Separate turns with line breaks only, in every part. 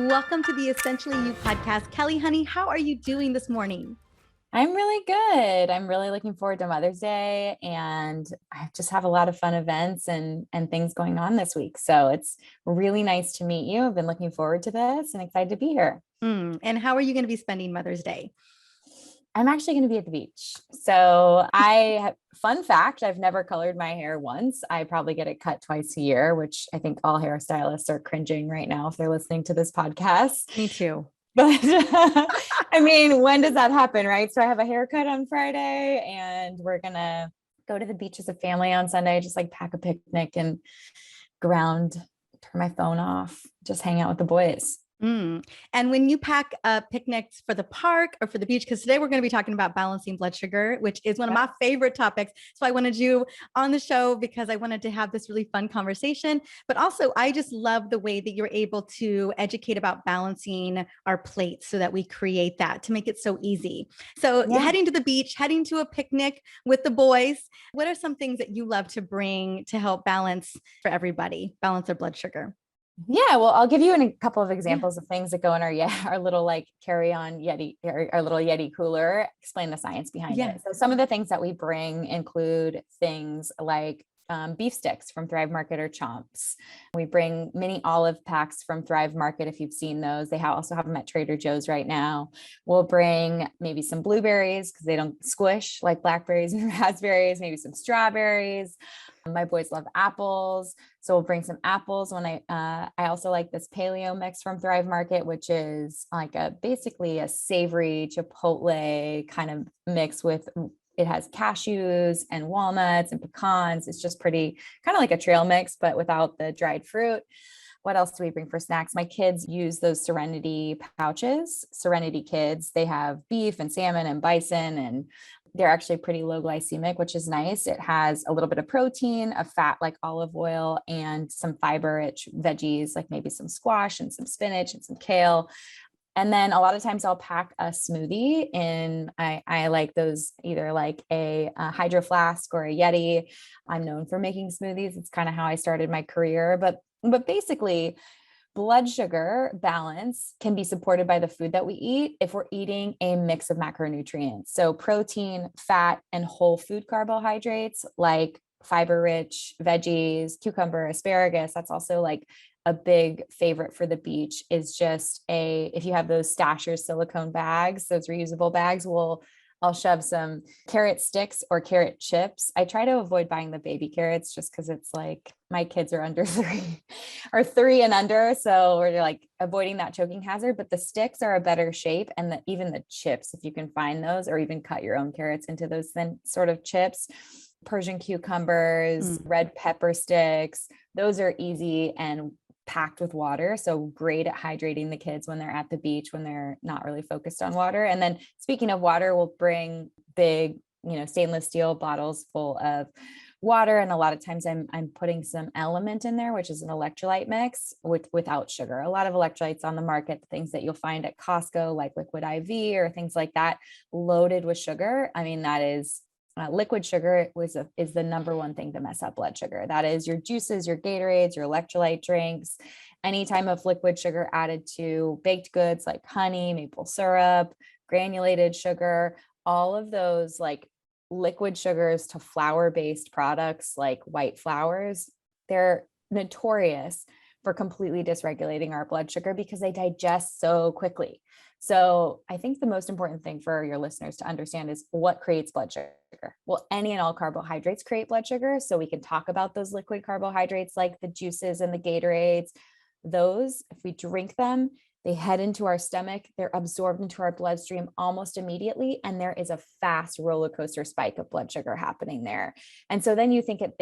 Welcome to the Essentially You podcast. Kelly, honey, how are you doing this morning?
I'm really good. I'm really looking forward to Mother's Day, and I just have a lot of fun events and things going on this week. So it's really nice to meet you. I've been looking forward to this and excited to be here.
And how are you going to be spending Mother's Day?
I'm actually going to be at the beach. Fun fact, I've never colored my hair once. I probably get it cut twice a year, which I think all hairstylists are cringing right now if they're listening to this podcast.
Me too.
But I mean, when does that happen, right? So I have a haircut on Friday and we're going to go to the beach as a family on Sunday, just like pack a picnic and ground, turn my phone off, just hang out with the boys.
And when you pack picnics for the park or for the beach, because today we're going to be talking about balancing blood sugar, which is one of my favorite topics. So I wanted you on the show because I wanted to have this really fun conversation. But also, I just love the way that you're able to educate about balancing our plates so that we create that to make it so easy. So heading to the beach, heading to a picnic with the boys, what are some things that you love to bring to help balance for everybody, balance their blood sugar?
Yeah, well, I'll give you a couple of examples of things that go in our little like carry-on Yeti, our little Yeti cooler. Explain the science behind it. So some of the things that we bring include things like beef sticks from Thrive Market or Chomps. We bring mini olive packs from Thrive Market. If you've seen those, they also have them at Trader Joe's right now. We'll bring maybe some blueberries because they don't squish like blackberries and raspberries, maybe some strawberries. My boys love apples, so we'll bring some apples. I also like this Paleo mix from Thrive Market, which is like basically a savory chipotle kind of mix with. It has cashews and walnuts and pecans. It's just pretty kind of like a trail mix, but without the dried fruit. What else do we bring for snacks? My kids use those Serenity pouches, Serenity Kids. They have beef and salmon and bison, and they're actually pretty low glycemic, which is nice. It has a little bit of protein, a fat like olive oil, and some fiber-rich veggies, like maybe some squash and some spinach and some kale. And then a lot of times I'll pack a smoothie in. I like those either like a Hydro Flask or a Yeti. I'm known for making smoothies. It's kind of how I started my career. But basically, blood sugar balance can be supported by the food that we eat if we're eating a mix of macronutrients. So protein, fat, and whole food carbohydrates like fiber-rich veggies, cucumber, asparagus. That's also like a big favorite for the beach is just if you have those Stashers silicone bags, those reusable bags, I'll shove some carrot sticks or carrot chips. I try to avoid buying the baby carrots just because it's like my kids are under 3 and under. So we're like avoiding that choking hazard, but the sticks are a better shape. And even the chips, if you can find those, or even cut your own carrots into those thin sort of chips, Persian cucumbers, red pepper sticks, those are easy and packed with water. So great at hydrating the kids when they're at the beach, when they're not really focused on water. And then speaking of water, we'll bring big, stainless steel bottles full of water. And a lot of times I'm putting some Element in there, which is an electrolyte mix without sugar. A lot of electrolytes on the market, things that you'll find at Costco, like Liquid IV or things like that, loaded with sugar. I mean, that is liquid sugar is the number one thing to mess up blood sugar. That is your juices, your Gatorades, your electrolyte drinks, any time of liquid sugar added to baked goods like honey, maple syrup, granulated sugar, all of those like liquid sugars to flour-based products like white flours, they're notorious for completely dysregulating our blood sugar because they digest so quickly. So I think the most important thing for your listeners to understand is what creates blood sugar. Well, any and all carbohydrates create blood sugar. So we can talk about those liquid carbohydrates like the juices and the Gatorades. Those, if we drink them, they head into our stomach, they're absorbed into our bloodstream almost immediately. And there is a fast roller coaster spike of blood sugar happening there. And so then you think about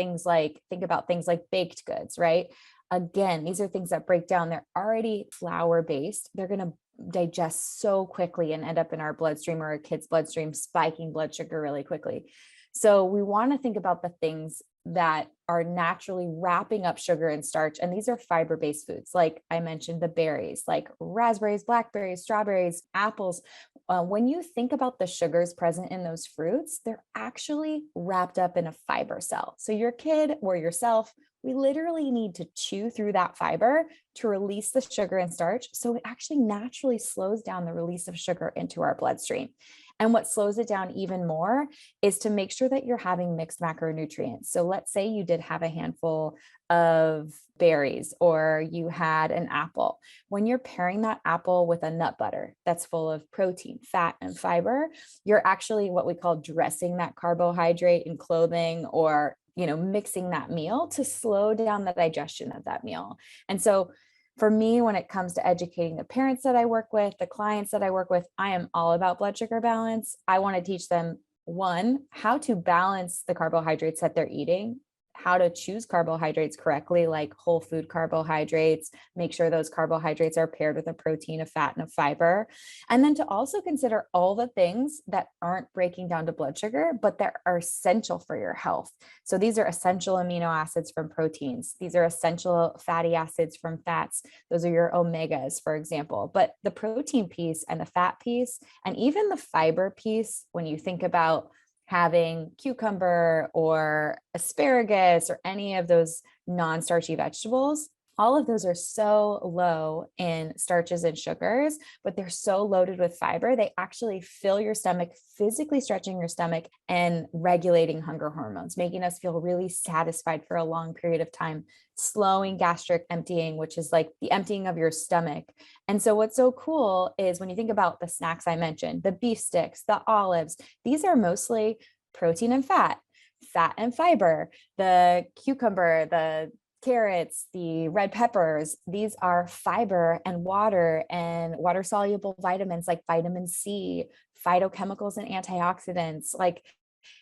things like baked goods, right? Again, these are things that break down. They're already flour based. They're going to digest so quickly and end up in our bloodstream or our kids' bloodstream, spiking blood sugar really quickly. So we want to think about the things that are naturally wrapping up sugar and starch. And these are fiber-based foods. Like I mentioned, the berries, like raspberries, blackberries, strawberries, apples. When you think about the sugars present in those fruits, they're actually wrapped up in a fiber cell. So your kid or yourself we literally need to chew through that fiber to release the sugar and starch. So it actually naturally slows down the release of sugar into our bloodstream. And what slows it down even more is to make sure that you're having mixed macronutrients. So let's say you did have a handful of berries or you had an apple. When you're pairing that apple with a nut butter that's full of protein, fat, and fiber, you're actually what we call dressing that carbohydrate in clothing, or mixing that meal to slow down the digestion of that meal. And so for me, when it comes to educating the parents that I work with, the clients that I work with, I am all about blood sugar balance. I want to teach them, one, how to balance the carbohydrates that they're eating, how to choose carbohydrates correctly, like whole food carbohydrates, make sure those carbohydrates are paired with a protein, a fat, and a fiber. And then to also consider all the things that aren't breaking down to blood sugar, but that are essential for your health. So these are essential amino acids from proteins. These are essential fatty acids from fats. Those are your omegas, for example. But the protein piece and the fat piece, and even the fiber piece, when you think about having cucumber or asparagus or any of those non-starchy vegetables, all of those are so low in starches and sugars, but they're so loaded with fiber. They actually fill your stomach, physically stretching your stomach and regulating hunger hormones, making us feel really satisfied for a long period of time, slowing gastric emptying, which is like the emptying of your stomach. And so what's so cool is when you think about the snacks I mentioned, the beef sticks, the olives, these are mostly protein and fat and fiber, the cucumber, the carrots, the red peppers, these are fiber and water soluble vitamins like vitamin C, phytochemicals and antioxidants. Like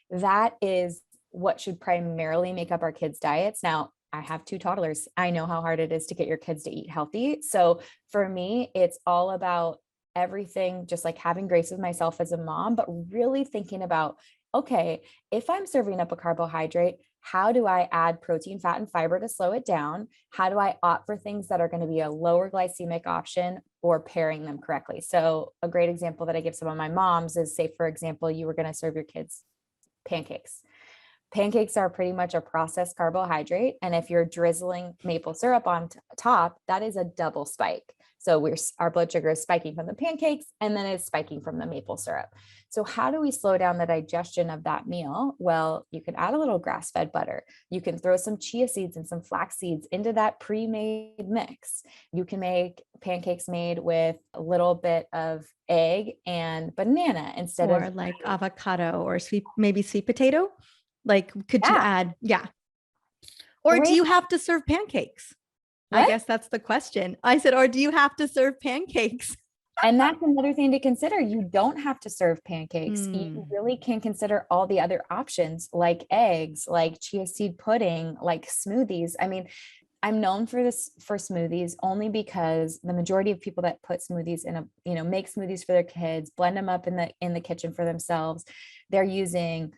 that is what should primarily make up our kids' diets. Now, I have 2 toddlers. I know how hard it is to get your kids to eat healthy. So for me, it's all about everything, just like having grace with myself as a mom, but really thinking about, okay, if I'm serving up a carbohydrate, how do I add protein, fat, and fiber to slow it down? How do I opt for things that are going to be a lower glycemic option, or pairing them correctly? So a great example that I give some of my moms is, say, for example, you were going to serve your kids pancakes. Pancakes are pretty much a processed carbohydrate. And if you're drizzling maple syrup on top, that is a double spike. So our blood sugar is spiking from the pancakes, and then it's spiking from the maple syrup. So how do we slow down the digestion of that meal? Well, you can add a little grass-fed butter. You can throw some chia seeds and some flax seeds into that pre-made mix. You can make pancakes made with a little bit of egg and banana instead
or
of
like avocado or maybe sweet potato. Like, could you add? Yeah. Or do you have to serve pancakes? What? I guess that's the question. I said, or do you have to serve pancakes?
And that's another thing to consider. You don't have to serve pancakes. You really can consider all the other options, like eggs, like chia seed pudding, like smoothies. I mean, I'm known for smoothies only because the majority of people that put smoothies make smoothies for their kids, blend them up in the kitchen for themselves, they're using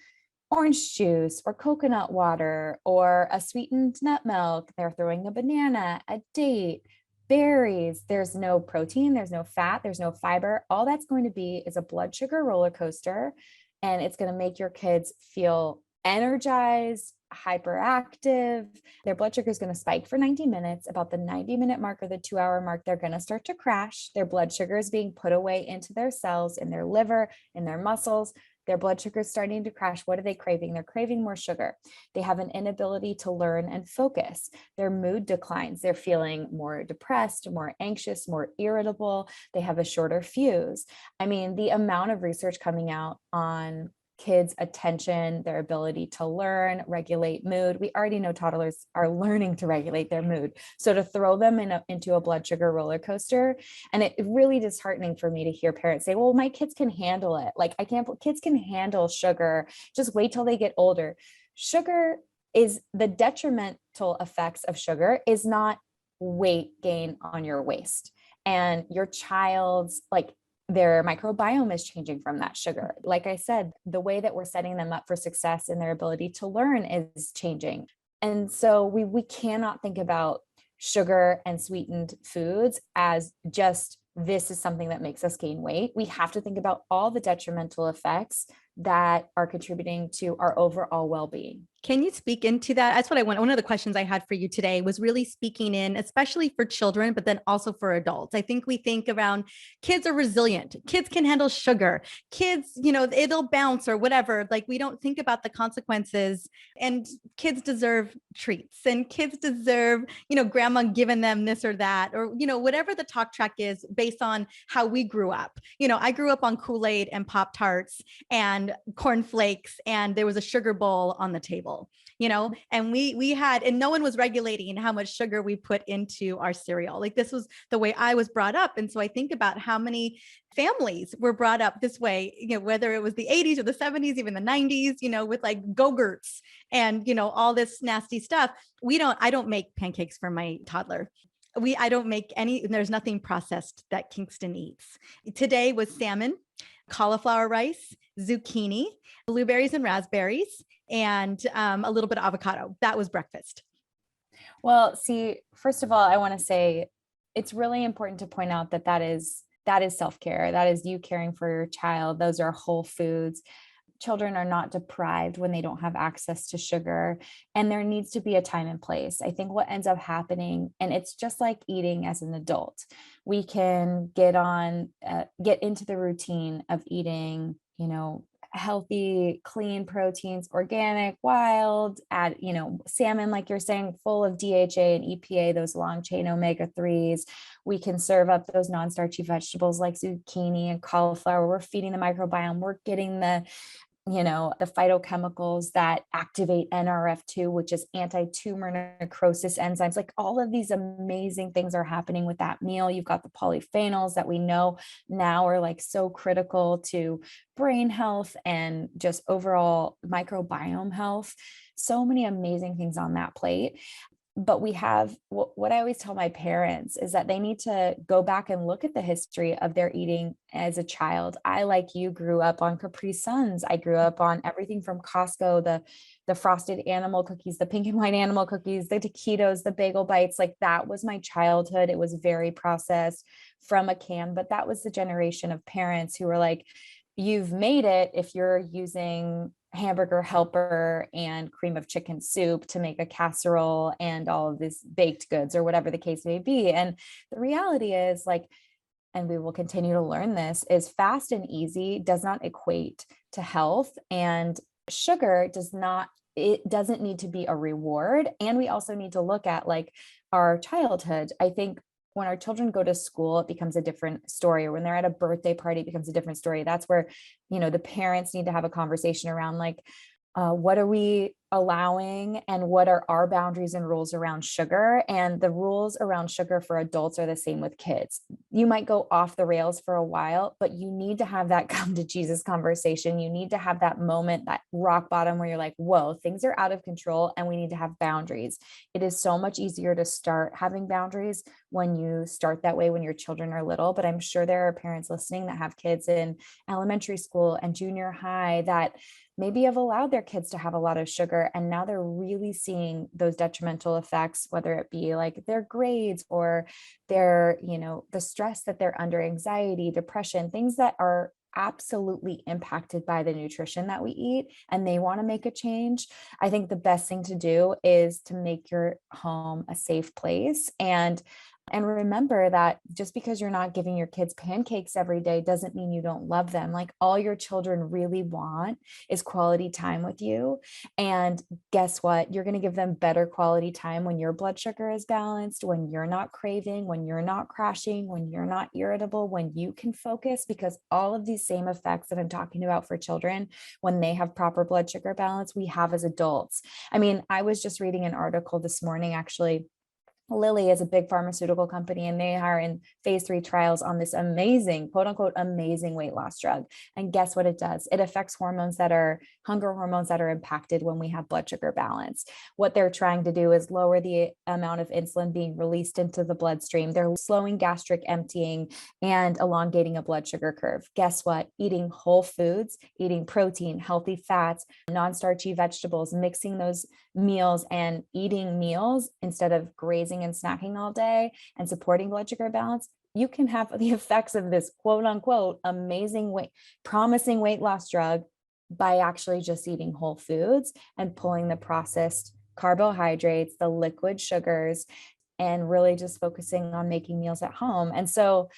orange juice or coconut water or a sweetened nut milk. They're throwing a banana, a date, berries. There's no protein, there's no fat, there's no fiber. All that's going to be is a blood sugar roller coaster, and it's going to make your kids feel energized, hyperactive. Their blood sugar is going to spike for 90 minutes. About the 90-minute mark or the 2-hour mark, they're going to start to crash. Their blood sugar is being put away into their cells, in their liver, in their muscles. Their blood sugar is starting to crash. What are they craving? They're craving more sugar. They have an inability to learn and focus. Their mood declines. They're feeling more depressed, more anxious, more irritable. They have a shorter fuse. I mean, the amount of research coming out on kids' attention, their ability to learn, regulate mood. We already know toddlers are learning to regulate their mood. So to throw them into a blood sugar roller coaster, and it's really disheartening for me to hear parents say, well, my kids can handle it. Like, kids can handle sugar. Just wait till they get older. Sugar is the detrimental effects of sugar is not weight gain on your waist, and your child's their microbiome is changing from that sugar. Like I said, the way that we're setting them up for success and their ability to learn is changing. And so we cannot think about sugar and sweetened foods as just, this is something that makes us gain weight. We have to think about all the detrimental effects that are contributing to our overall well-being.
Can you speak into that? That's what I want. One of the questions I had for you today was really speaking in, especially for children, but then also for adults. I think we think around kids are resilient. Kids can handle sugar. Kids, it'll bounce or whatever. Like we don't think about the consequences, and kids deserve treats, and kids deserve, grandma giving them this or that, or, whatever the talk track is based on how we grew up. I grew up on Kool-Aid and Pop-Tarts and cornflakes, and there was a sugar bowl on the table. And we had, and no one was regulating how much sugar we put into our cereal. Like this was the way I was brought up. And so I think about how many families were brought up this way, whether it was the 80s or the 70s, even the 90s, with like Go-Gurts and, all this nasty stuff. I don't make pancakes for my toddler. I don't make any, there's nothing processed that Kingston eats. Today was salmon, cauliflower rice, zucchini, blueberries and raspberries, and a little bit of avocado. That was breakfast.
Well, see, first of all, I want to say it's really important to point out that is self-care. That is you caring for your child. Those are whole foods. Children are not deprived when they don't have access to sugar, and there needs to be a time and place. I think what ends up happening, and it's just like eating as an adult, we can get into the routine of eating, healthy, clean proteins, organic, wild, add, salmon, like you're saying, full of DHA and EPA, those long chain omega-3s. We can serve up those non-starchy vegetables like zucchini and cauliflower. We're feeding the microbiome. We're getting the phytochemicals that activate NRF2, which is anti-tumor necrosis enzymes. Like all of these amazing things are happening with that meal. You've got the polyphenols that we know now are like so critical to brain health and just overall microbiome health. So many amazing things on that plate. But we have, what I always tell my parents is that they need to go back and look at the history of their eating as a child. I, like you, grew up on Capri Suns. I grew up on everything from Costco, the frosted animal cookies, the pink and white animal cookies, the taquitos, the bagel bites. Like that was my childhood. It was very processed from a can, but that was the generation of parents who were like, you've made it if you're using hamburger helper and cream of chicken soup to make a casserole and all of these baked goods or whatever the case may be. And the reality is, like, and we will continue to learn this, is fast and easy does not equate to health, and sugar doesn't need to be a reward. And we also need to look at like our childhood. I think when our children go to school, it becomes a different story. Or when they're at a birthday party, it becomes a different story. That's where, the parents need to have a conversation around like, what are we allowing and what are our boundaries and rules around sugar? And the rules around sugar for adults are the same with kids. You might go off the rails for a while, but you need to have that come to Jesus conversation. You need to have that moment, that rock bottom where you're like, whoa, things are out of control and we need to have boundaries. It is so much easier to start having boundaries when you start that way when your children are little. But I'm sure there are parents listening that have kids in elementary school and junior high that maybe have allowed their kids to have a lot of sugar, and now they're really seeing those detrimental effects, whether it be like their grades or their, the stress that they're under, anxiety, depression, things that are absolutely impacted by the nutrition that we eat, and they want to make a change. I think the best thing to do is to make your home a safe place. And remember that just because you're not giving your kids pancakes every day doesn't mean you don't love them. Like all your children really want is quality time with you. And guess what? You're going to give them better quality time when your blood sugar is balanced, when you're not craving, when you're not crashing, when you're not irritable, when you can focus, because all of these same effects that I'm talking about for children, when they have proper blood sugar balance, we have as adults. I mean, I was just reading an article this morning, actually. Lilly is a big pharmaceutical company, and they are in phase 3 trials on this amazing, quote unquote, amazing weight loss drug. And guess what it does? It affects hunger hormones that are impacted when we have blood sugar balance. What they're trying to do is lower the amount of insulin being released into the bloodstream. They're slowing gastric emptying and elongating a blood sugar curve. Guess what? Eating whole foods, eating protein, healthy fats, non-starchy vegetables, mixing those meals and eating meals instead of grazing and snacking all day and supporting blood sugar balance, you can have the effects of this quote unquote amazing promising weight loss drug by actually just eating whole foods and pulling the processed carbohydrates, the liquid sugars, and really just focusing on making meals at home. And so,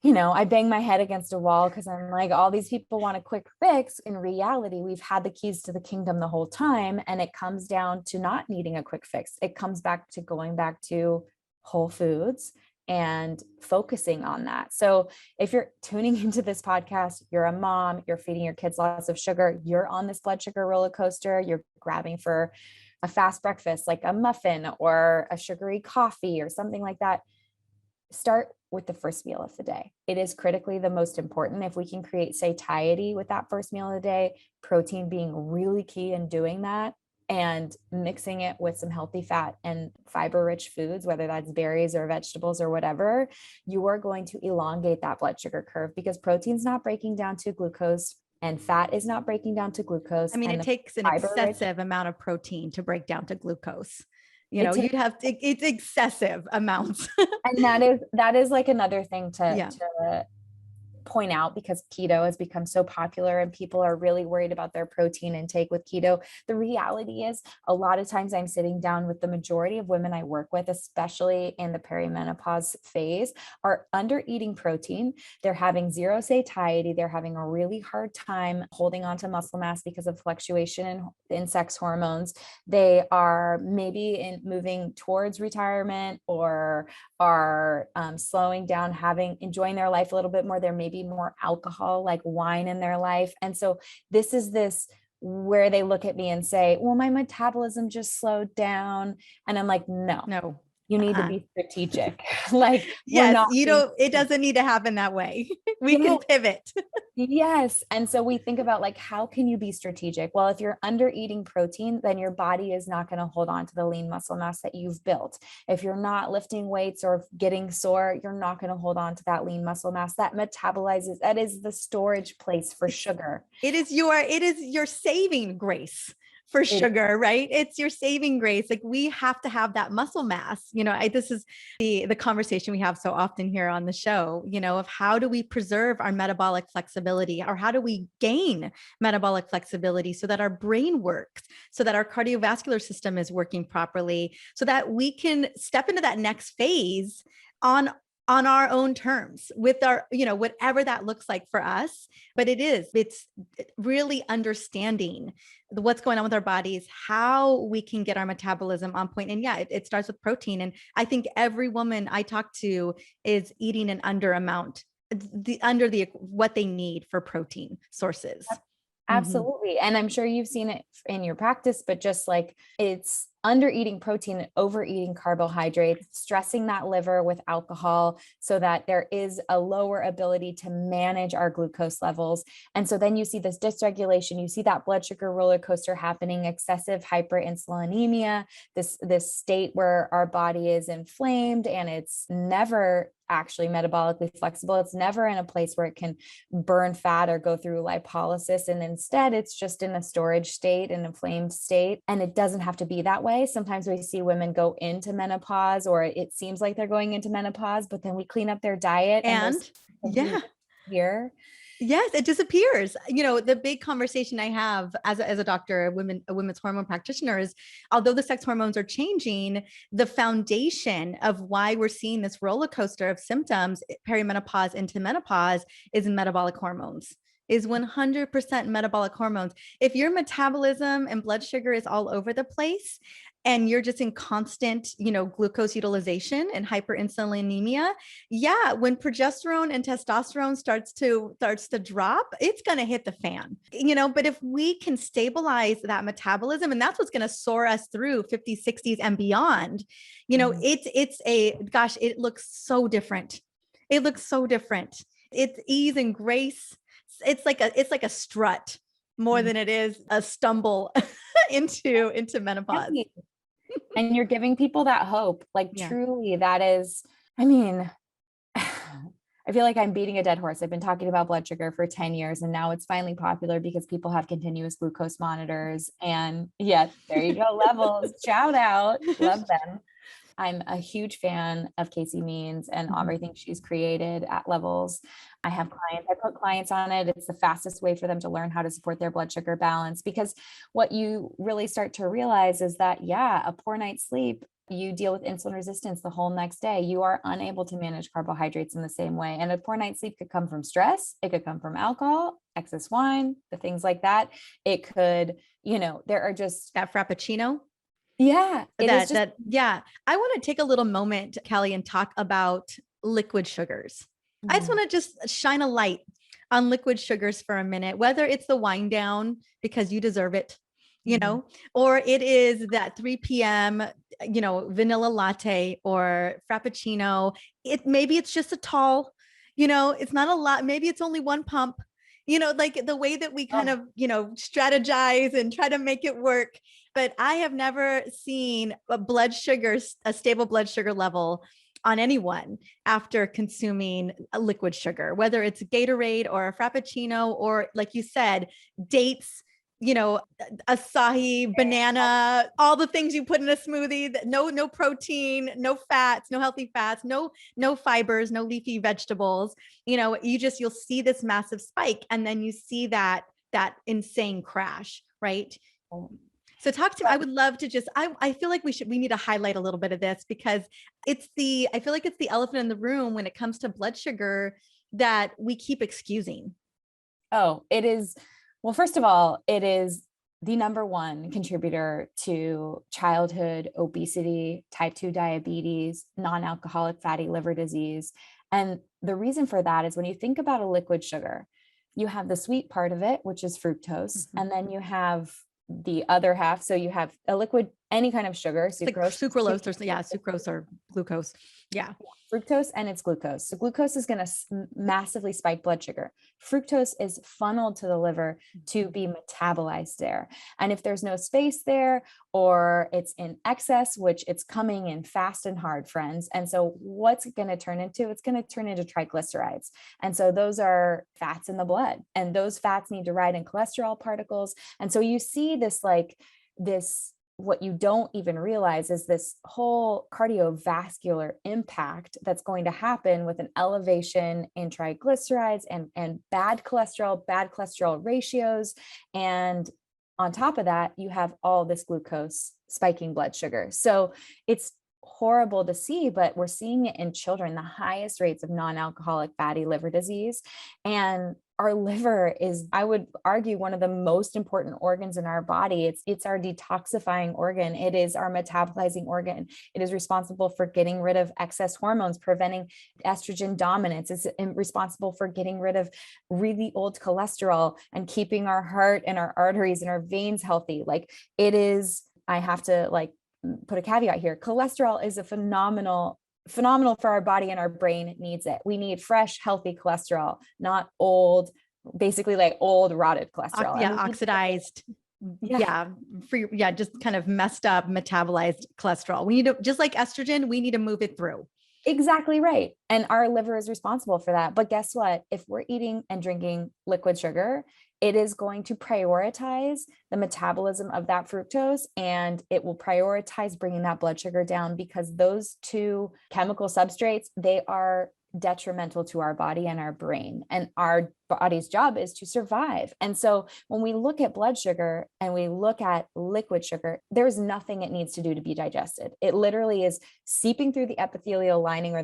I bang my head against a wall because I'm like, all these people want a quick fix. In reality, we've had the keys to the kingdom the whole time. And it comes down to not needing a quick fix. It comes back to going back to whole foods and focusing on that. So if you're tuning into this podcast, you're a mom, you're feeding your kids lots of sugar, you're on this blood sugar roller coaster, you're grabbing for a fast breakfast, like a muffin or a sugary coffee or something like that. Start with the first meal of the day. It is critically the most important. If we can create satiety with that first meal of the day, protein being really key in doing that, and mixing it with some healthy fat and fiber rich foods, whether that's berries or vegetables or whatever, you are going to elongate that blood sugar curve, because protein's not breaking down to glucose and fat is not breaking down to glucose.
I mean,
and
it takes an excessive amount of protein to break down to glucose. You'd have to, it's excessive amounts.
And that is like another thing to point out, because keto has become so popular and people are really worried about their protein intake with keto. The reality is, a lot of times I'm sitting down with the majority of women I work with, especially in the perimenopause phase, are under eating protein. They're having zero satiety. They're having a really hard time holding on to muscle mass because of fluctuation in sex hormones. They are maybe moving towards retirement, or are slowing down, enjoying their life a little bit more. There may be more alcohol, like wine, in their life. And so this where they look at me and say, well, my metabolism just slowed down. And I'm like, no, you need to be strategic. Like,
yes, it doesn't need to happen that way. We can pivot.
Yes. And so we think about, like, how can you be strategic? Well, if you're under eating protein, then your body is not going to hold on to the lean muscle mass that you've built. If you're not lifting weights or getting sore, you're not going to hold on to that lean muscle mass that metabolizes. That is the storage place for sugar.
It is your saving grace for sugar, right? It's your saving grace. Like, we have to have that muscle mass. This is the conversation we have so often here on the show, of how do we preserve our metabolic flexibility, or how do we gain metabolic flexibility so that our brain works, so that our cardiovascular system is working properly, so that we can step into that next phase on our own terms, with our, whatever that looks like for us. But it's really understanding what's going on with our bodies, how we can get our metabolism on point. And it starts with protein. And I think every woman I talk to is eating an under what they need for protein sources.
Absolutely. Mm-hmm. And I'm sure you've seen it in your practice, but just like, it's under eating protein and overeating carbohydrates, stressing that liver with alcohol so that there is a lower ability to manage our glucose levels. And so then you see this dysregulation, you see that blood sugar roller coaster happening, excessive hyperinsulinemia, this state where our body is inflamed and it's never actually metabolically flexible. It's never in a place where it can burn fat or go through lipolysis. And instead, it's just in a storage state, an inflamed state. And it doesn't have to be that way. Sometimes we see women go into menopause, or it seems like they're going into menopause, but then we clean up their diet and here.
Yes, it disappears. The big conversation I have as a doctor, a women's hormone practitioner, is, although the sex hormones are changing, the foundation of why we're seeing this roller coaster of symptoms, perimenopause into menopause, is metabolic hormones. Is 100% metabolic hormones. If your metabolism and blood sugar is all over the place, and you're just in constant, glucose utilization and hyperinsulinemia, when progesterone and testosterone starts to drop, it's going to hit the fan, but if we can stabilize that metabolism, and that's what's going to soar us through 50s, 60s and beyond, it looks so different. It looks so different. It's ease and grace. It's like a strut more than it is a stumble into menopause.
And you're giving people that hope, truly, that is, I mean, I feel like I'm beating a dead horse. I've been talking about blood sugar for 10 years, and now it's finally popular because people have continuous glucose monitors. And there you go. Levels, shout out, love them. I'm a huge fan of Casey Means and everything she's created at Levels. I have clients, I put clients on it. It's the fastest way for them to learn how to support their blood sugar balance, because what you really start to realize is that, yeah, a poor night's sleep, you deal with insulin resistance the whole next day. You are unable to manage carbohydrates in the same way. And a poor night's sleep could come from stress. It could come from alcohol, excess wine, the things like that. It could, there are just
that Frappuccino.
Yeah.
Yeah. I want to take a little moment, Callie, and talk about liquid sugars. I just want to just shine a light on liquid sugars for a minute, whether it's the wind down because you deserve it, or it is that 3 p.m., vanilla latte or Frappuccino. Maybe it's just a tall, it's not a lot. Maybe it's only one pump, like the way that we kind of, strategize and try to make it work. But I have never seen a stable blood sugar level on anyone after consuming a liquid sugar, whether it's Gatorade or a Frappuccino, or like you said, dates, acai, banana, all the things you put in a smoothie, no protein, no fats, no healthy fats, no fibers, no leafy vegetables. You'll see this massive spike, and then you see that insane crash, right? So talk to me. I would love to I feel like we need to highlight a little bit of this, because I feel like it's the elephant in the room when it comes to blood sugar that we keep excusing.
Oh, it is. Well, first of all, it is the number one contributor to childhood obesity, type 2 diabetes, non-alcoholic fatty liver disease. And the reason for that is when you think about a liquid sugar, you have the sweet part of it, which is fructose. And then you have the other half. So you have a liquid, any kind of sugar,
sucrose or glucose. Yeah.
Fructose and it's glucose. So glucose is going to massively spike blood sugar. Fructose is funneled to the liver to be metabolized there. And if there's no space there, or it's in excess, which it's coming in fast and hard, friends. And so what's it going to turn into? It's going to turn into triglycerides. And so those are fats in the blood, and those fats need to ride in cholesterol particles. And so you see this, what you don't even realize is this whole cardiovascular impact that's going to happen with an elevation in triglycerides and bad cholesterol ratios. And on top of that, you have all this glucose spiking blood sugar. So it's horrible to see, but we're seeing it in children, the highest rates of non-alcoholic fatty liver disease. And our liver is, I would argue, one of the most important organs in our body. It's our detoxifying organ. It is our metabolizing organ. It is responsible for getting rid of excess hormones, preventing estrogen dominance. It's responsible for getting rid of really old cholesterol and keeping our heart and our arteries and our veins healthy. Like, it is, I have to put a caveat here. Cholesterol is a phenomenal for our body, and our brain needs it. We need fresh, healthy cholesterol, not old, basically like old rotted cholesterol.
Oxidized. Just kind of messed up metabolized cholesterol. We need to, just like estrogen, we need to move it through.
Exactly right. And our liver is responsible for that. But guess what? If we're eating and drinking liquid sugar, it is going to prioritize the metabolism of that fructose, and it will prioritize bringing that blood sugar down, because those two chemical substrates, they are detrimental to our body and our brain, and our body's job is to survive. And so when we look at blood sugar and we look at liquid sugar, there's nothing it needs to do to be digested. It literally is seeping through the epithelial lining, or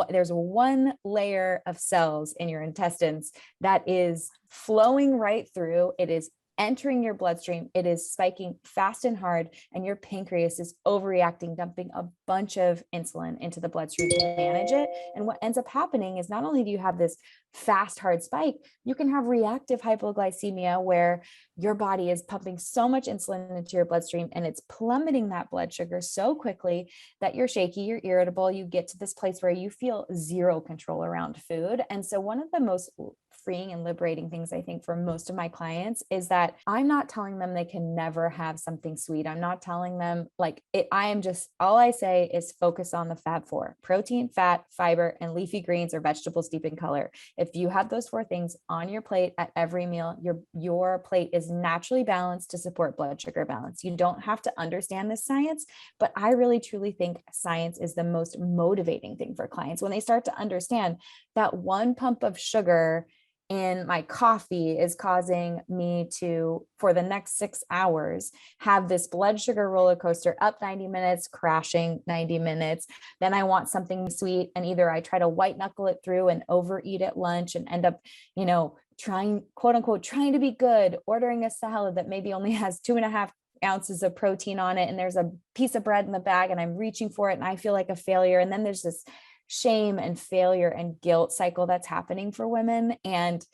there's one layer of cells in your intestines that is flowing right through. It is entering your bloodstream. It is spiking fast and hard, and your pancreas is overreacting, dumping a bunch of insulin into the bloodstream to manage it. And what ends up happening is, not only do you have this fast, hard spike, you can have reactive hypoglycemia, where your body is pumping so much insulin into your bloodstream, and it's plummeting that blood sugar so quickly that you're shaky, you're irritable, you get to this place where you feel zero control around food. And so one of the most freeing and liberating things, I think, for most of my clients is that I'm not telling them they can never have something sweet. I'm not telling them like it, I am just, all I say is focus on the Fab Four: protein, fat, fiber, and leafy greens or vegetables deep in color. If you have those four things on your plate at every meal, your plate is naturally balanced to support blood sugar balance. You don't have to understand this science, but I really truly think science is the most motivating thing for clients when they start to understand that one pump of sugar in my coffee is causing me to, for the next 6 hours, have this blood sugar roller coaster, up 90 minutes, crashing 90 minutes. Then I want something sweet. And either I try to white knuckle it through and overeat at lunch and end up, trying, quote unquote, trying to be good, ordering a salad that maybe only has 2.5 ounces of protein on it. And there's a piece of bread in the bag and I'm reaching for it and I feel like a failure. And then there's this shame and failure and guilt cycle that's happening for women. And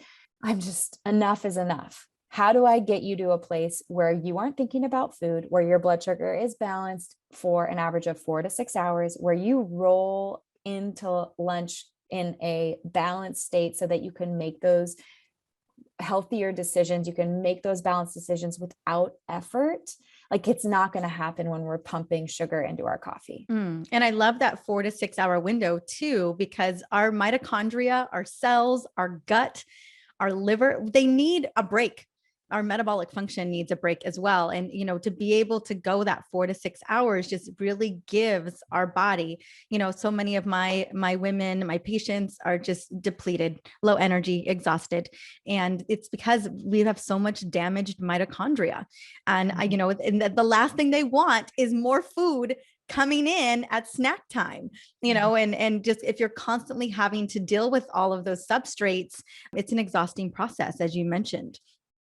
I'm just, enough is enough. How do I get you to a place where you aren't thinking about food, where your blood sugar is balanced for an average of 4 to 6 hours, where you roll into lunch in a balanced state so that you can make those healthier decisions, you can make those balanced decisions without effort? Like, it's not going to happen when we're pumping sugar into our coffee.
And I love that 4 to 6 hour window too, because our mitochondria, our cells, our gut, our liver, they need a break. Our metabolic function needs a break as well. And, to be able to go that 4 to 6 hours just really gives our body, so many of my women, my patients are just depleted, low energy, exhausted. And it's because we have so much damaged mitochondria. And and the last thing they want is more food coming in at snack time, and just, if you're constantly having to deal with all of those substrates, it's an exhausting process, as you mentioned.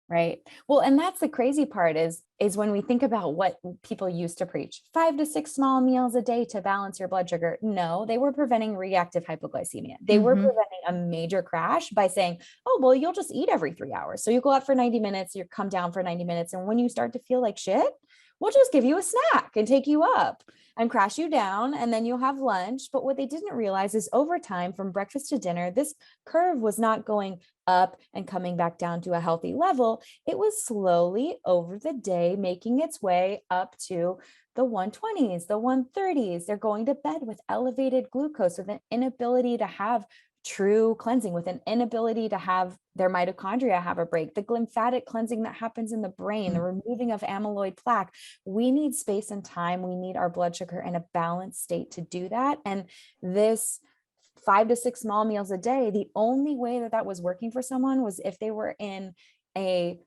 Right. Well, and that's the crazy part is when we think about what people used to preach, 5 to 6 small meals a day to balance your blood sugar. No, they were preventing reactive hypoglycemia. They were preventing a major crash by saying, oh, well, you'll just eat every 3 hours. So you go out for 90 minutes, you come down for 90 minutes. And when you start to feel like shit, we'll just give you a snack and take you up and crash you down. And then you'll have lunch. But what they didn't realize is over time, from breakfast to dinner, this curve was not going up and coming back down to a healthy level. It was slowly over the day making its way up to the 120s, the 130s. They're going to bed with elevated glucose, with an inability to have true cleansing, with an inability to have their mitochondria have a break, the lymphatic cleansing that happens in the brain, the removing of amyloid plaque. We need space and time. We need our blood sugar in a balanced state to do that. And this 5 to 6 small meals a day, the only way that was working for someone was if they were in a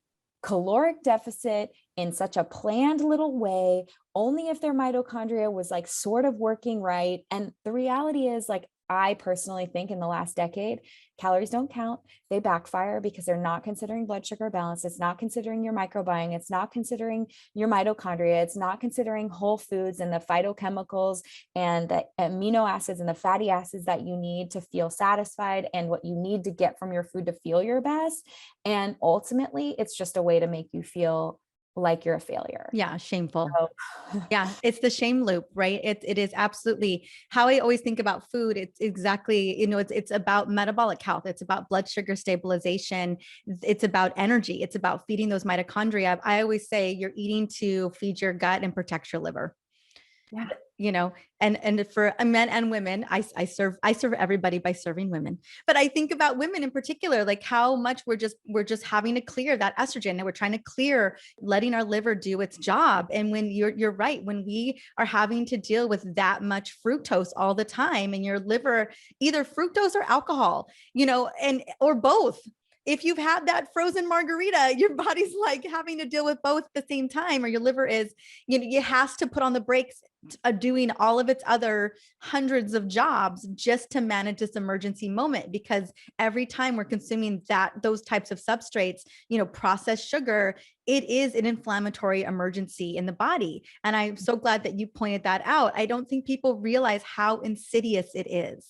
caloric deficit in such a planned little way, only if their mitochondria was like sort of working right. And the reality is, like, I personally think in the last decade, calories don't count. They backfire because they're not considering blood sugar balance. It's not considering your microbiome. It's not considering your mitochondria. It's not considering whole foods and the phytochemicals and the amino acids and the fatty acids that you need to feel satisfied and what you need to get from your food to feel your best. And ultimately, it's just a way to make you feel like you're a failure.
Yeah. Shameful. Yeah. It's the shame loop, right? It is absolutely how I always think about food. It's exactly, it's about metabolic health. It's about blood sugar stabilization. It's about energy. It's about feeding those mitochondria. I always say you're eating to feed your gut and protect your liver. Yeah. And for men and women, I serve everybody by serving women, but I think about women in particular, like how much we're just having to clear that estrogen, and we're trying to clear, letting our liver do its job. And when you're right, when we are having to deal with that much fructose all the time, and your liver, either fructose or alcohol, or both. If you've had that frozen margarita, your body's like having to deal with both at the same time, or your liver is, it has to put on the brakes, doing all of its other hundreds of jobs just to manage this emergency moment. Because every time we're consuming those types of substrates, processed sugar, it is an inflammatory emergency in the body. And I'm so glad that you pointed that out. I don't think people realize how insidious it is.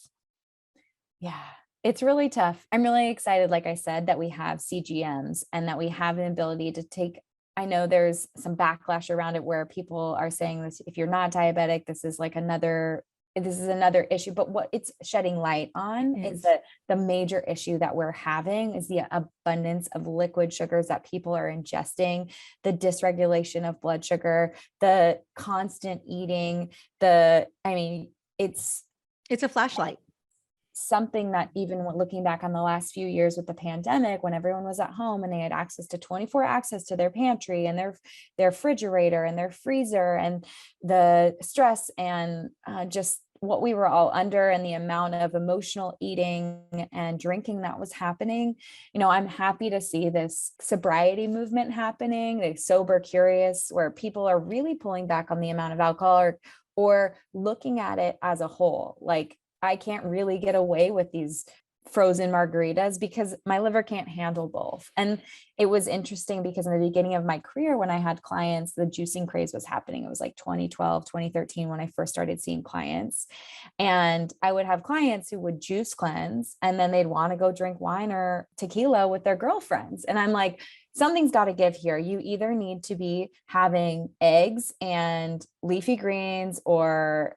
Yeah. It's really tough. I'm really excited, like I said, that we have CGMs and that we have an ability to take, I know there's some backlash around it where people are saying this, if you're not diabetic, this is like this is another issue, but what it's shedding light on is that the major issue that we're having is the abundance of liquid sugars that people are ingesting, the dysregulation of blood sugar, the constant eating, it's
a flashlight.
Something that even when looking back on the last few years with the pandemic, when everyone was at home and they had access to 24 access to their pantry and their refrigerator and their freezer, and the stress and just what we were all under and the amount of emotional eating and drinking that was happening. I'm happy to see this sobriety movement happening, the sober curious, where people are really pulling back on the amount of alcohol or looking at it as a whole. Like, I can't really get away with these frozen margaritas because my liver can't handle both. And it was interesting because in the beginning of my career, when I had clients, the juicing craze was happening. It was like 2012, 2013, when I first started seeing clients. And I would have clients who would juice cleanse and then they'd want to go drink wine or tequila with their girlfriends. And I'm like, something's got to give here. You either need to be having eggs and leafy greens or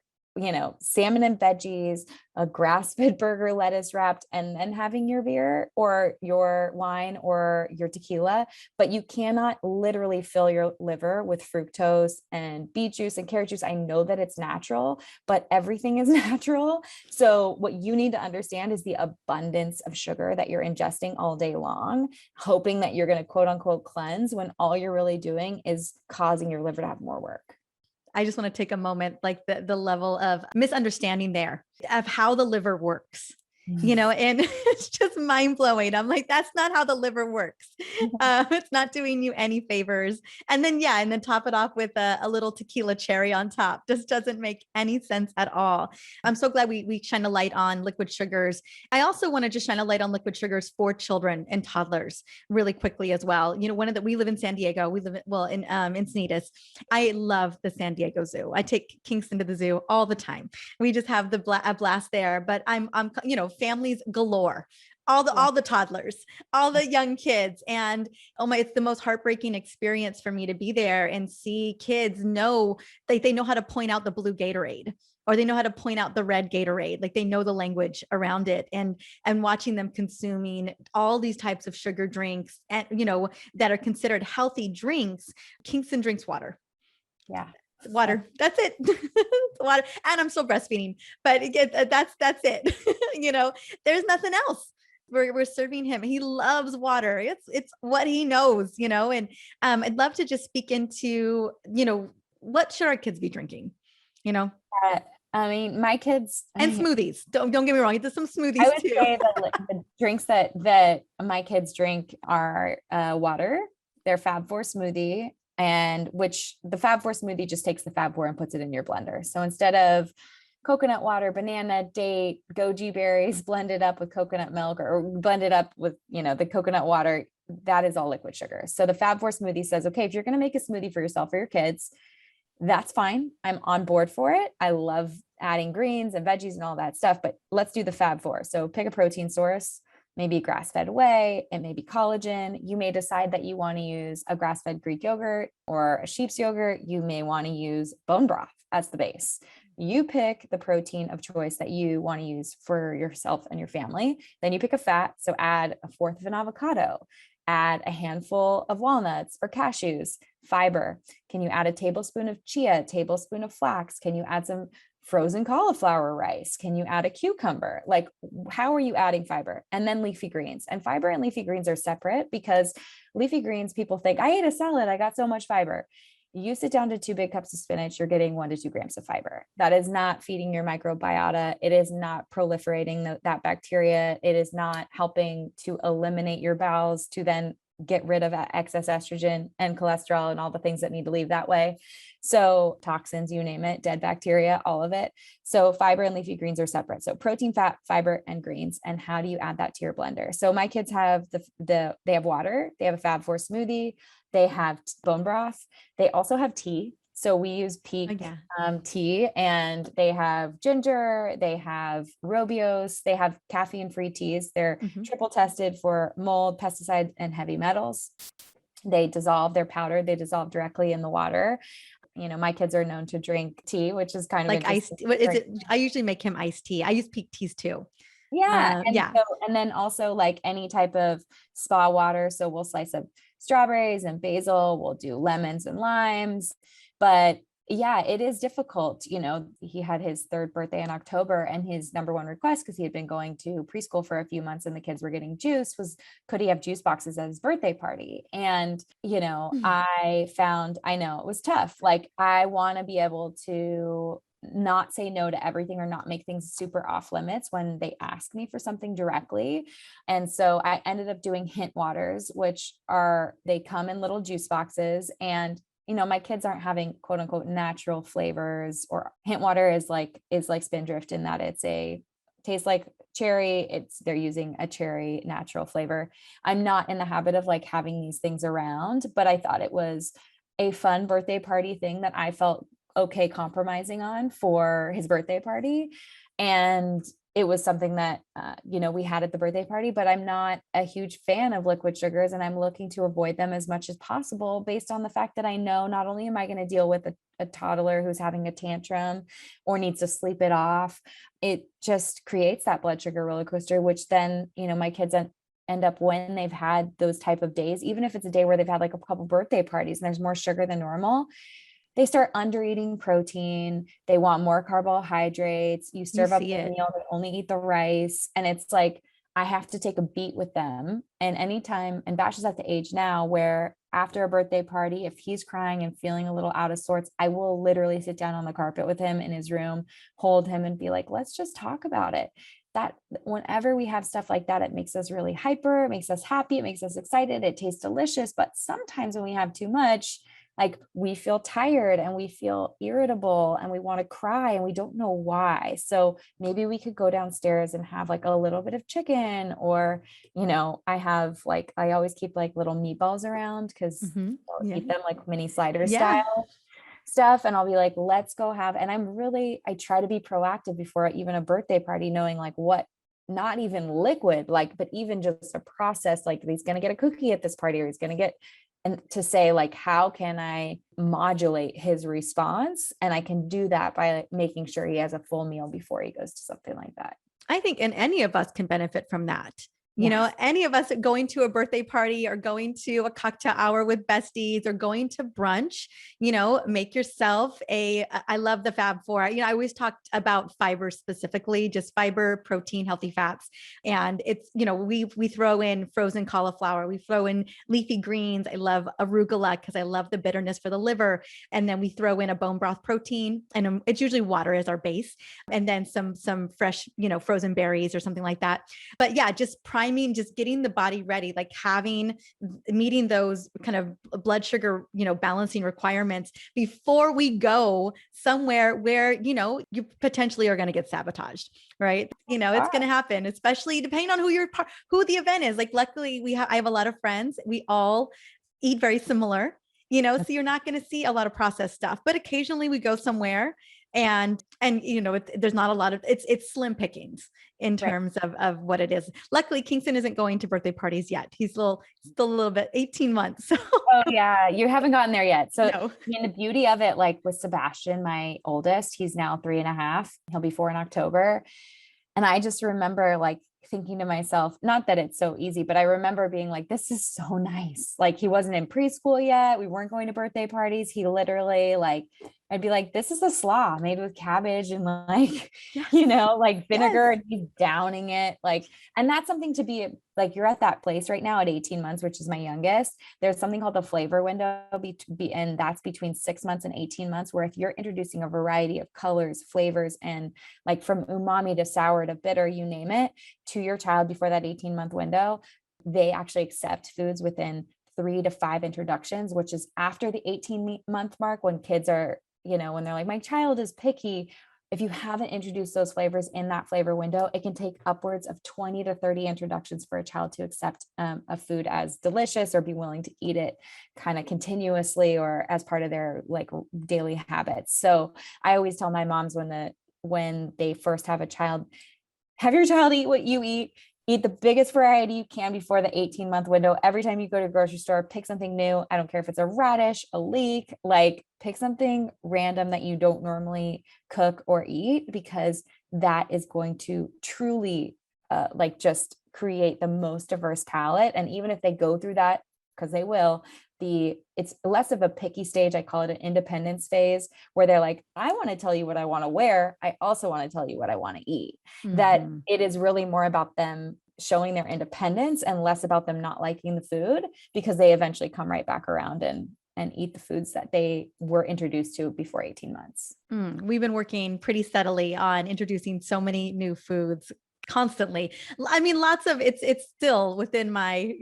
salmon and veggies, a grass-fed burger, lettuce wrapped, and then having your beer or your wine or your tequila. But you cannot literally fill your liver with fructose and beet juice and carrot juice. I know that it's natural, but everything is natural. So what you need to understand is the abundance of sugar that you're ingesting all day long, hoping that you're going to quote unquote cleanse when all you're really doing is causing your liver to have more work.
I just want to take a moment, like the level of misunderstanding there of how the liver works, and it's just mind blowing. I'm like, that's not how the liver works. It's not doing you any favors. And then top it off with a little tequila cherry on top. Just doesn't make any sense at all. I'm so glad we shine a light on liquid sugars. I also want to just shine a light on liquid sugars for children and toddlers really quickly as well. We live in San Diego. We live in Encinitas. I love the San Diego Zoo. I take Kingston to the zoo all the time. We just have a blast there, but I'm families galore, all the toddlers, all the young kids. And it's the most heartbreaking experience for me to be there and see kids know they know how to point out the blue Gatorade, or they know how to point out the red Gatorade. Like, they know the language around it, and watching them consuming all these types of sugar drinks and, that are considered healthy drinks. Kingston drinks water.
Yeah.
Water. That's it. Water. And I'm still breastfeeding, but that's it. There's nothing else. We're serving him. He loves water. It's what he knows, and I'd love to just speak into, what should our kids be drinking?
My kids
and smoothies. Don't get me wrong. There's some smoothies
I would
too.
say the drinks that my kids drink are water, their Fab 4 smoothie, and which the Fab 4 smoothie just takes the Fab 4 and puts it in your blender. So instead of coconut water, banana, date, goji berries blended up with coconut milk or blended up with, the coconut water, that is all liquid sugar. So the Fab 4 smoothie says, okay, if you're going to make a smoothie for yourself or your kids, that's fine. I'm on board for it. I love adding greens and veggies and all that stuff, but let's do the Fab 4. So pick a protein source, maybe grass-fed whey, it may be collagen. You may decide that you want to use a grass-fed Greek yogurt or a sheep's yogurt. You may want to use bone broth as the base. You pick the protein of choice that you want to use for yourself and your family. Then you pick a fat. So add 1/4 of an avocado, add a handful of walnuts or cashews. Fiber. Can you add a tablespoon of chia, tablespoon of flax? Can you add some frozen cauliflower rice? Can you add a cucumber? Like, how are you adding fiber? And then leafy greens. And fiber and leafy greens are separate because leafy greens, people think, I ate a salad, I got so much fiber. You sit down to 2 big cups of spinach, you're getting 1 to 2 grams of fiber. That is not feeding your microbiota. It is not proliferating that bacteria. It is not helping to eliminate your bowels to then get rid of excess estrogen and cholesterol and all the things that need to leave that way. So toxins, you name it, dead bacteria, all of it. So fiber and leafy greens are separate. So protein, fat, fiber, and greens. And how do you add that to your blender? So my kids have they have water, they have a Fab 4 smoothie, they have bone broth, they also have tea. So we use peak tea, and they have ginger, they have Robios, they have caffeine-free teas. They're triple tested for mold, pesticides, and heavy metals. They dissolve their powder. They dissolve directly in the water. my kids are known to drink tea, which is kind of
Like iced,
interesting.
what is it? I usually make him iced tea. I use peak teas too.
Yeah.
Yeah.
And then also like any type of spa water. So we'll slice up strawberries and basil, we'll do lemons and limes. But yeah, it is difficult. He had his third birthday in October, and his number one request, because he had been going to preschool for a few months and the kids were getting juice, was could he have juice boxes at his birthday party? And, I know it was tough. Like, I want to be able to not say no to everything or not make things super off limits when they ask me for something directly. And so I ended up doing hint waters, which they come in little juice boxes, and my kids aren't having quote unquote natural flavors. Or hint water is like Spindrift in that tastes like cherry. They're using a cherry natural flavor. I'm not in the habit of like having these things around, but I thought it was a fun birthday party thing that I felt okay compromising on for his birthday party. And it was something that, we had at the birthday party, but I'm not a huge fan of liquid sugars, and I'm looking to avoid them as much as possible, based on the fact that I know not only am I going to deal with a toddler who's having a tantrum or needs to sleep it off, it just creates that blood sugar roller coaster, which then, my kids end up, when they've had those type of days, even if it's a day where they've had like a couple birthday parties and there's more sugar than normal, they start under eating protein. They want more carbohydrates. You serve up the meal, they only eat the rice. And it's like, I have to take a beat with them. And Bash is at the age now where after a birthday party, if he's crying and feeling a little out of sorts, I will literally sit down on the carpet with him in his room, hold him and be like, let's just talk about it. That whenever we have stuff like that, it makes us really hyper, it makes us happy, it makes us excited, it tastes delicious. But sometimes when we have too much, like, we feel tired and we feel irritable and we want to cry and we don't know why. So maybe we could go downstairs and have like a little bit of chicken, or, I always keep like little meatballs around, because I'll eat them like mini slider style stuff. And I'll be like, let's go have, and I try to be proactive before even a birthday party, knowing like what, not even liquid, like, but even just a process, like he's going to get a cookie at this party, or he's going to get, and to say like, how can I modulate his response? And I can do that by making sure he has a full meal before he goes to something like that.
I think, and any of us can benefit from that. Any of us going to a birthday party or going to a cocktail hour with besties or going to brunch, make yourself I love the Fab Four. I always talked about fiber specifically, just fiber, protein, healthy fats. And it's, we throw in frozen cauliflower, we throw in leafy greens. I love arugula because I love the bitterness for the liver. And then we throw in a bone broth protein, and it's usually water as our base. And then some fresh, frozen berries or something like that. But yeah, just just getting the body ready, like meeting those kind of blood sugar, balancing requirements before we go somewhere where, you potentially are going to get sabotaged, right? It's going to happen, especially depending on who the event is. Like, luckily I have a lot of friends. We all eat very similar, so you're not going to see a lot of processed stuff, but occasionally we go somewhere and there's not a lot of, it's slim pickings in terms of what it is. Luckily, Kingston isn't going to birthday parties yet. He's still a little bit 18 months. So.
Oh yeah. You haven't gotten there yet. So no. The beauty of it, like with Sebastian, my oldest, he's now 3.5, he'll be 4 in October. And I just remember like thinking to myself, not that it's so easy, but I remember being like, this is so nice. Like, he wasn't in preschool yet. We weren't going to birthday parties. He literally, like, I'd be like, this is a slaw made with cabbage and like, like vinegar, and he's downing it. Like, and that's something to be like, you're at that place right now at 18 months, which is my youngest. There's something called the flavor window, and that's between 6 months and 18 months, where if you're introducing a variety of colors, flavors, and like from umami to sour to bitter, you name it, to your child before that 18-month window, they actually accept foods within 3 to 5 introductions, which is after the 18-month mark, when kids are, when they're like, my child is picky. If you haven't introduced those flavors in that flavor window, it can take upwards of 20 to 30 introductions for a child to accept a food as delicious or be willing to eat it kind of continuously or as part of their like daily habits. So I always tell my moms when they first have a child, have your child eat what you eat. Eat the biggest variety you can before the 18-month window. Every time you go to a grocery store, pick something new. I don't care if it's a radish, a leek, like pick something random that you don't normally cook or eat, because that is going to truly like just create the most diverse palate. And even if they go through that, because they will, it's less of a picky stage. I call it an independence phase, where they're like, I want to tell you what I want to wear. I also want to tell you what I want to eat. That it is really more about them showing their independence and less about them not liking the food, because they eventually come right back around and eat the foods that they were introduced to before 18 months.
We've been working pretty steadily on introducing so many new foods constantly. I mean, lots of it's still within my,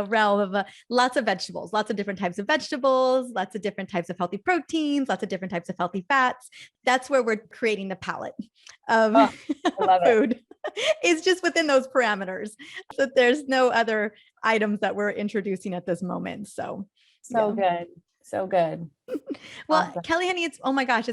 realm of lots of vegetables, lots of different types of vegetables, lots of different types of healthy proteins, lots of different types of healthy fats. That's where we're creating the palette of food. It's just within those parameters. So there's no other items that we're introducing at this moment. So
good. So good.
Well, awesome. Kelly, honey, oh my gosh,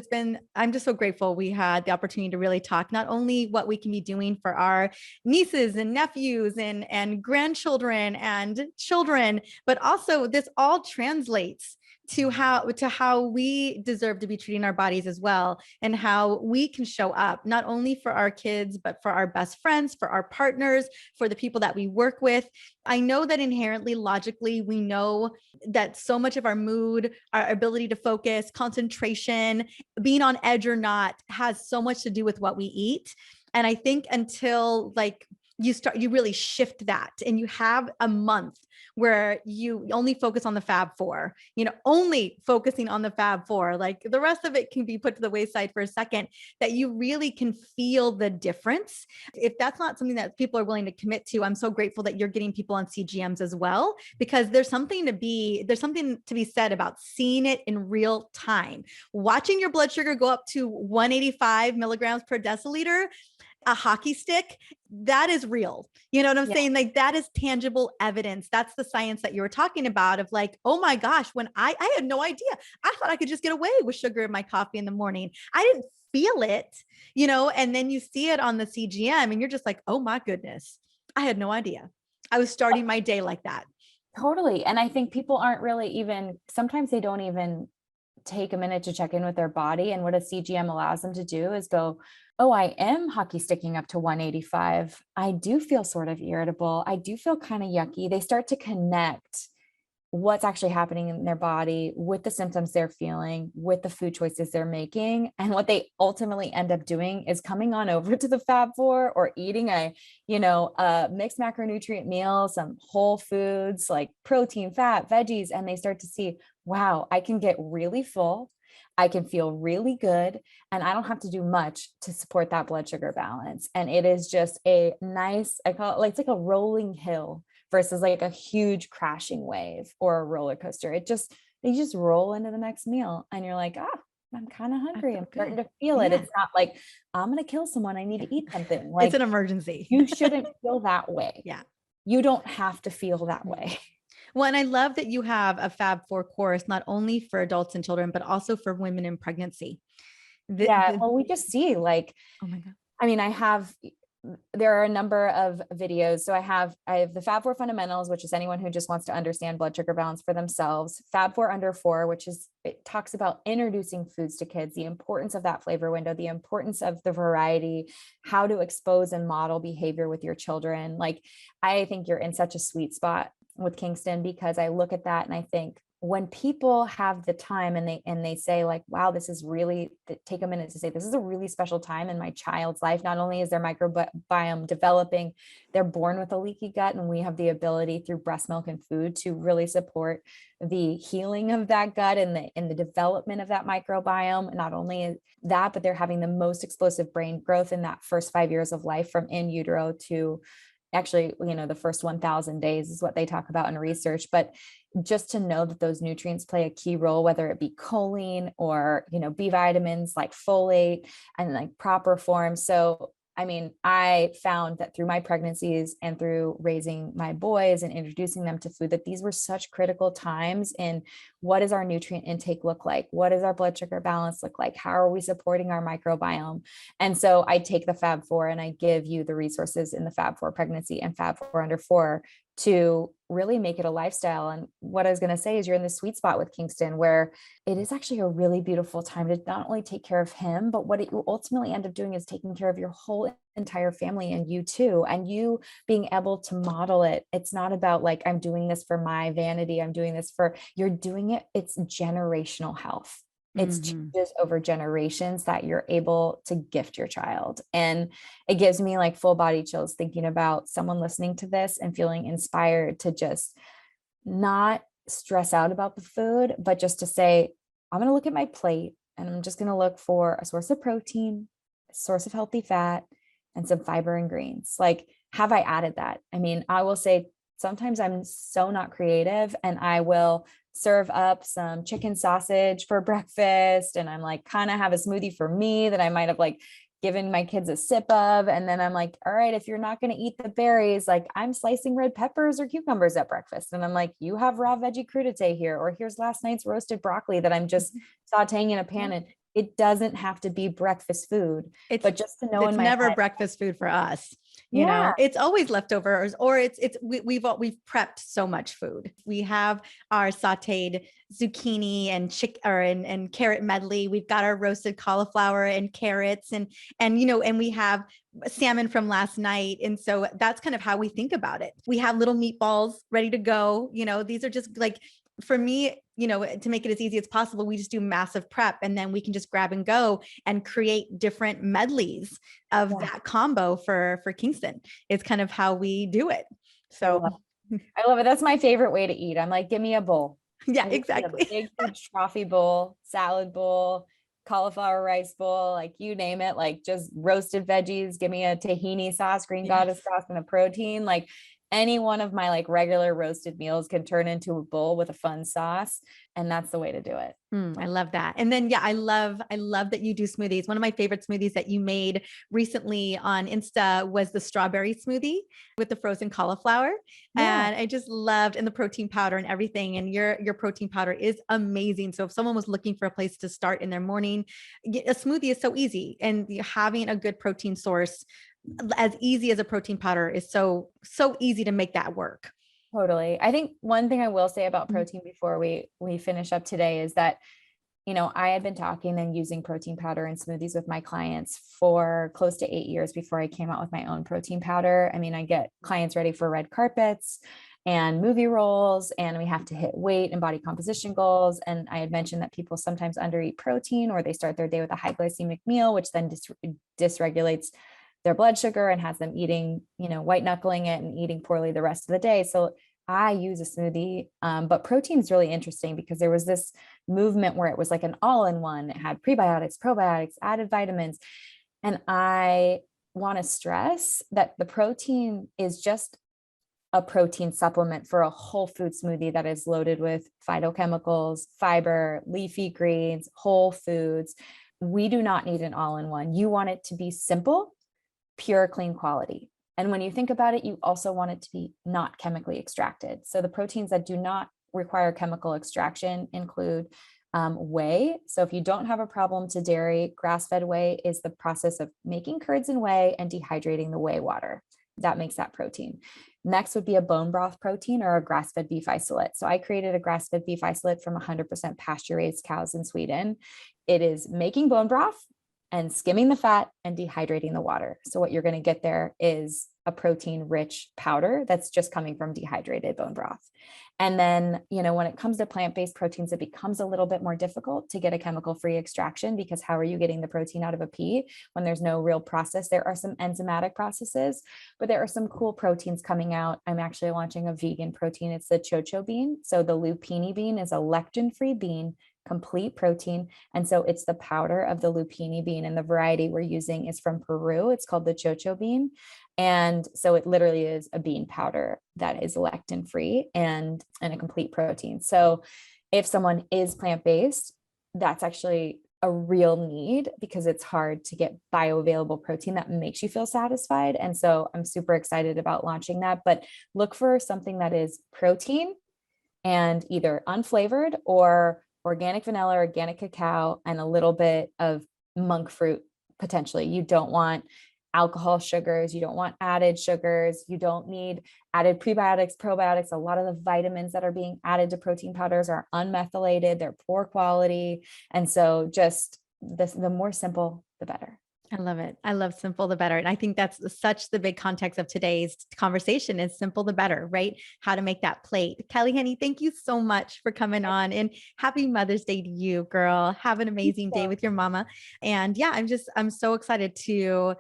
I'm just so grateful we had the opportunity to really talk, not only what we can be doing for our nieces and nephews and grandchildren and children, but also this all translates to how we deserve to be treating our bodies as well, and how we can show up not only for our kids, but for our best friends, for our partners, for the people that we work with. I know that inherently, logically, we know that so much of our mood, our ability to focus, concentration, being on edge or not, has so much to do with what we eat. And I think until you really shift that, and you have a month where you only focus on the Fab Four, only focusing on the Fab Four, like the rest of it can be put to the wayside for a second, that you really can feel the difference. If that's not something that people are willing to commit to, I'm so grateful that you're getting people on CGMs as well, because there's something to be said about seeing it in real time, watching your blood sugar go up to 185 milligrams per deciliter, a hockey stick. That is real. You know what I'm saying? Like, that is tangible evidence. That's the science that you were talking about, of like, oh my gosh, when I had no idea. I thought I could just get away with sugar in my coffee in the morning. I didn't feel it, and then you see it on the CGM and you're just like, oh my goodness, I had no idea. I was starting my day like that.
Totally. And I think people aren't really sometimes they don't even take a minute to check in with their body. And what a CGM allows them to do is go, oh, I am hockey sticking up to 185. I do feel sort of irritable. I do feel kind of yucky. They start to connect what's actually happening in their body with the symptoms they're feeling, with the food choices they're making. And what they ultimately end up doing is coming on over to the Fab Four, or eating a mixed macronutrient meal, some whole foods like protein, fat, veggies. And they start to see, wow, I can get really full. I can feel really good, and I don't have to do much to support that blood sugar balance. And it is just a nice, I call it like, it's like a rolling hill versus like a huge crashing wave or a roller coaster. You just roll into the next meal and you're like, I'm kind of hungry. I'm starting to feel it. It's not like, I'm going to kill someone, I need to eat something. Like,
it's an emergency.
You shouldn't feel that way.
Yeah.
You don't have to feel that way.
Well, and I love that you have a Fab Four course, not only for adults and children, but also for women in pregnancy.
Well, we just see like,
oh my God.
I mean, there are a number of videos. So I have the Fab Four fundamentals, which is anyone who just wants to understand blood sugar balance for themselves. Fab Four under 4, which it talks about introducing foods to kids, the importance of that flavor window, the importance of the variety, how to expose and model behavior with your children. Like, I think you're in such a sweet spot with Kingston, because I look at that and I think, when people have the time and they say like, wow, this is really, take a minute to say, this is a really special time in my child's life. Not only is their microbiome developing, they're born with a leaky gut, and we have the ability through breast milk and food to really support the healing of that gut and the development of that microbiome. Not only that, but they're having the most explosive brain growth in that first 5 years of life, from in utero to actually, the first 1,000 days is what they talk about in research. But just to know that those nutrients play a key role, whether it be choline or, B vitamins like folate and like proper form. So I mean, I found that through my pregnancies and through raising my boys and introducing them to food, that these were such critical times in what does our nutrient intake look like? What does our blood sugar balance look like? How are we supporting our microbiome? And so I take the Fab Four and I give you the resources in the Fab Four pregnancy and Fab Four under four to really make it a lifestyle. And what I was going to say is you're in the sweet spot with Kingston, where it is actually a really beautiful time to not only take care of him, but what it will ultimately end up doing is taking care of your whole entire family and you too. And you being able to model it. It's not about like, I'm doing this for my vanity. I'm doing this for, you're doing it. It's generational health. It's changes over generations that you're able to gift your child. And it gives me like full body chills thinking about someone listening to this and feeling inspired to just not stress out about the food, but just to say, I'm going to look at my plate and I'm just going to look for a source of protein, a source of healthy fat, and some fiber and greens. Like, have I added that? I mean, I will say sometimes I'm so not creative and I will serve up some chicken sausage for breakfast. And I'm like, kind of have a smoothie for me that I might have like given my kids a sip of. And then I'm like, all right, if you're not going to eat the berries, like I'm slicing red peppers or cucumbers at breakfast. And I'm like, you have raw veggie crudité here, or here's last night's roasted broccoli that I'm just sauteing in a pan. And it doesn't have to be breakfast food, but just to know
it's
in my
never
head,
breakfast food for us. You know, it's always leftovers, or we've prepped so much food. We have our sauteed zucchini and carrot medley. We've got our roasted cauliflower and carrots and we have salmon from last night. And so that's kind of how we think about it. We have little meatballs ready to go. These are just like, for me, to make it as easy as possible, we just do massive prep and then we can just grab and go and create different medleys of that combo for Kingston. It's kind of how we do it. So
I love it. That's my favorite way to eat. I'm like, give me a bowl.
Yeah, exactly.
Big, huge trophy bowl, salad bowl, cauliflower rice bowl, like you name it, like just roasted veggies. Give me a tahini sauce, green goddess sauce, and a protein. Like any one of my like regular roasted meals can turn into a bowl with a fun sauce. And that's the way to do it.
I love that. And then, I love that you do smoothies. One of my favorite smoothies that you made recently on Insta was the strawberry smoothie with the frozen cauliflower. And I just loved, and the protein powder and everything. And your protein powder is amazing. So if someone was looking for a place to start in their morning, a smoothie is so easy, and having a good protein source as easy as a protein powder is so easy to make that work.
Totally. I think one thing I will say about protein before we finish up today is that, I had been talking and using protein powder and smoothies with my clients for close to 8 years before I came out with my own protein powder. I mean, I get clients ready for red carpets and movie roles, and we have to hit weight and body composition goals. And I had mentioned that people sometimes undereat protein, or they start their day with a high glycemic meal, which then dysregulates their blood sugar and has them eating, white knuckling it and eating poorly the rest of the day. So I use a smoothie, but protein is really interesting because there was this movement where it was like an all-in-one. It had prebiotics, probiotics, added vitamins. And I want to stress that the protein is just a protein supplement for a whole food smoothie that is loaded with phytochemicals, fiber, leafy greens, whole foods. We do not need an all-in-one. You want it to be simple, pure, clean quality. And when you think about it, you also want it to be not chemically extracted. So the proteins that do not require chemical extraction include whey. So if you don't have a problem to dairy, grass-fed whey is the process of making curds and whey and dehydrating the whey water. That makes that protein. Next would be a bone broth protein or a grass-fed beef isolate. So I created a grass-fed beef isolate from 100% pasture-raised cows in Sweden. It is making bone broth and skimming the fat and dehydrating the water. So what you're going to get there is a protein-rich powder that's just coming from dehydrated bone broth. And then, when it comes to plant-based proteins, it becomes a little bit more difficult to get a chemical-free extraction, because how are you getting the protein out of a pea when there's no real process? There are some enzymatic processes, but there are some cool proteins coming out. I'm actually launching a vegan protein. It's the chocho bean. So the lupini bean is a lectin-free bean, complete protein. And so it's the powder of the lupini bean, and the variety we're using is from Peru. It's called the chocho bean. And so it literally is a bean powder that is lectin free and a complete protein. So if someone is plant-based, that's actually a real need because it's hard to get bioavailable protein that makes you feel satisfied. And so I'm super excited about launching that, but look for something that is protein and either unflavored or organic vanilla, organic cacao, and a little bit of monk fruit potentially. You don't want alcohol sugars, you don't want added sugars, you don't need added prebiotics, probiotics. A lot of the vitamins that are being added to protein powders are unmethylated, they're poor quality. And so just the more simple, the better.
I love it. I love simple the better. And I think that's such the big context of today's conversation is simple the better, right? How to make that plate. Kelly Henny, thank you so much for coming on, and happy Mother's Day to you, girl. Have an amazing day with your mama. And yeah, I'm so excited to,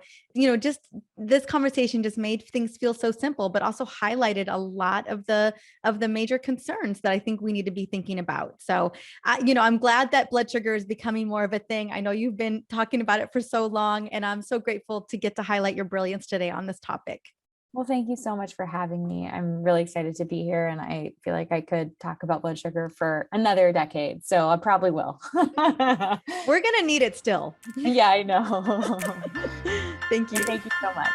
just this conversation just made things feel so simple, but also highlighted a lot of the major concerns that I think we need to be thinking about. So, I'm glad that blood sugar is becoming more of a thing. I know you've been talking about it for so long, and I'm so grateful to get to highlight your brilliance today on this topic.
Well, thank you so much for having me. I'm really excited to be here, and I feel like I could talk about blood sugar for another decade. So I probably will.
We're going to need it still.
Yeah, I know.
Thank you.
Thank you so much.